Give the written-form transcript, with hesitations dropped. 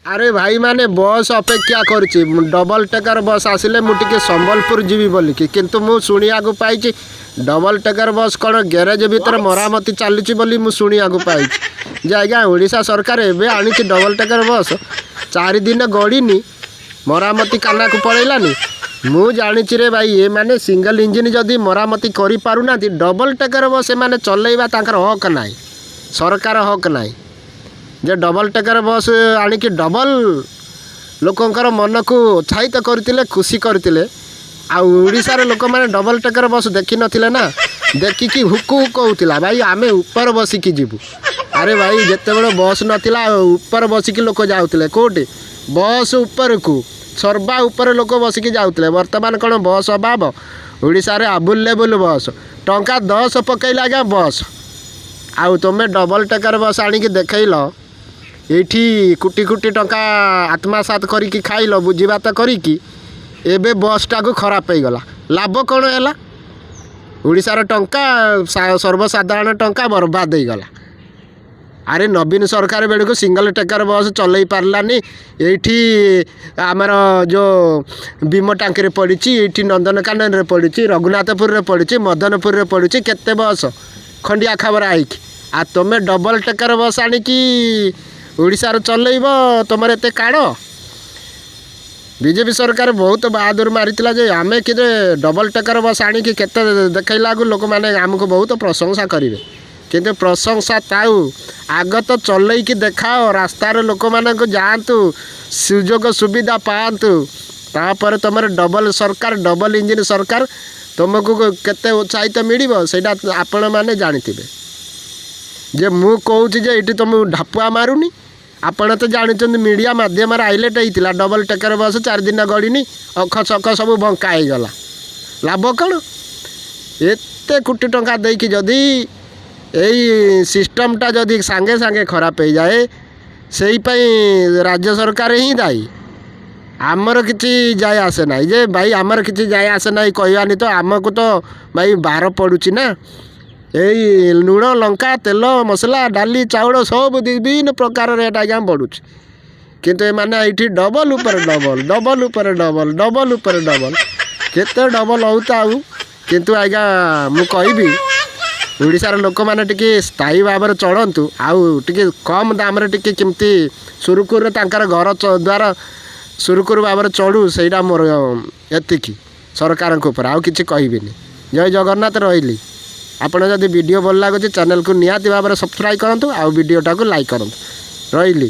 अरे भाई माने बस अपेक्षा करुच्ची डबल टेकर बस आसिले मुझे संबलपुर जीवी बोलिकी किंतु मु शुणा पाई डबल टेकर बस कौन ग्यारेज भितर मरामती चलुची बोली मु शुणा पाई जे आज्ञा ओडिशा सरकार एवं आनी डबल टेकर बस 4 दिन गड़ीनी मरामती काना को पड़ेलानी मु जानी रे भाई ये माने सिंगल इंजिन जदि मरामती करि पारुना डबल टेकर बस माने चलैबा तांकर हक नाई सरकार हक नाई जे डबल टेकर बस आणिकी डबल लोकंकर मन को उत्साहित करते खुशी करते आशार लोक मैंने डबल टेकर बस देखी नथिले ना देखिकी हुकु हुक होता भाई आमे ऊपर बसिकी जीवु। अरे भाई जिते बड़े बस नाला ऊपर बसिकी लोक जाऊले कौटे बस ऊपर को सर्वा ऊपर लोक बसिकी जाऊले बर्तमान कौन बस अभाव ओडिशा आबुलेबुल बस टंका 10 पकईला आज्ञा बस आउ तुम डबल टेकर बस आणिकी देखल ये कोटी कोटी टंका आत्मसात करिकी खाइल बुझीबात करिकी एबे बसटा को खराब हो गला लाभ कौन है ओडिशार टंका सर्वसाधारण टंका बर्बाद हो गला। अरे नवीन सरकार बेलू को सिंगल टेकर बस चलई पार्लानी ये आमर जो बीम टांकी पड़ी ये नंदनकानन पड़ी रघुनाथपुर पड़ी मदनपुर पड़ी केते बस खंडिया खबर आई आ तुम डबल टेकर बस आणिकी ओडिशार चलैब तुम एत काड़ बीजेपी सरकार बहुत बहादुर मारी जे आमे कि डबल टेकर बस आणिकी केते देखला लोक मैंने आमको बहुत प्रशंसा करेंगे किंतु प्रशंसा ताऊ आग तो चलैकी देखाओ रास्तार लोक मानक जातु सुजोग सुविधा पातु तापर तुम डबल सरकार डबल इंजिन सरकार तुमको केते उत्साहित मिल सेटा आपण मैंने जानी जे मु कहूँ जे ये तुम ढापुआ मारूनी आपण तो जानते मीडिया मध्यम हाइलाइट होता डबल टेकर बस 4 दिन गड़ीनी अख सख सब बंका हो गला लाभ कौन एत कोटी टंका देकी जदि यही सिस्टमटा जदि सांगे सांगे खराब हो जाए से राज्य सरकार ही दायी आमर किसी जाए आसे ना जे भाई आमर किसी जाए आसे ना कहवानी तो आमको तो भाई बार पड़ुची ना यही लुण लंका तेल मसला डाली चाउल सब विभिन्न प्रकार रेट आज्ञा बढ़ुच किंतु ये माने ये डबल उपर डबल डबल उपर डबल डबल उपर डबल केते डबल होता किंतु आज्ञा मु कहबी ओडिशार लोक मैंने टिके स्थायी भाव चलतु आउ टिके कम दाम रे टिके केमती सुरुखुर तांकर घर द्वार सुरुखुर भाव चढ़ू सहीटा मोर एतिकी सरकार ऊपर आउ किसी कहबिनी। जय जगन्नाथ रही आपण जदि वीडियो भल लगुच चैनल को निहाती भाव सब्सक्राइब करूँ आउ वीडियोटा को लाइक करूँ रही।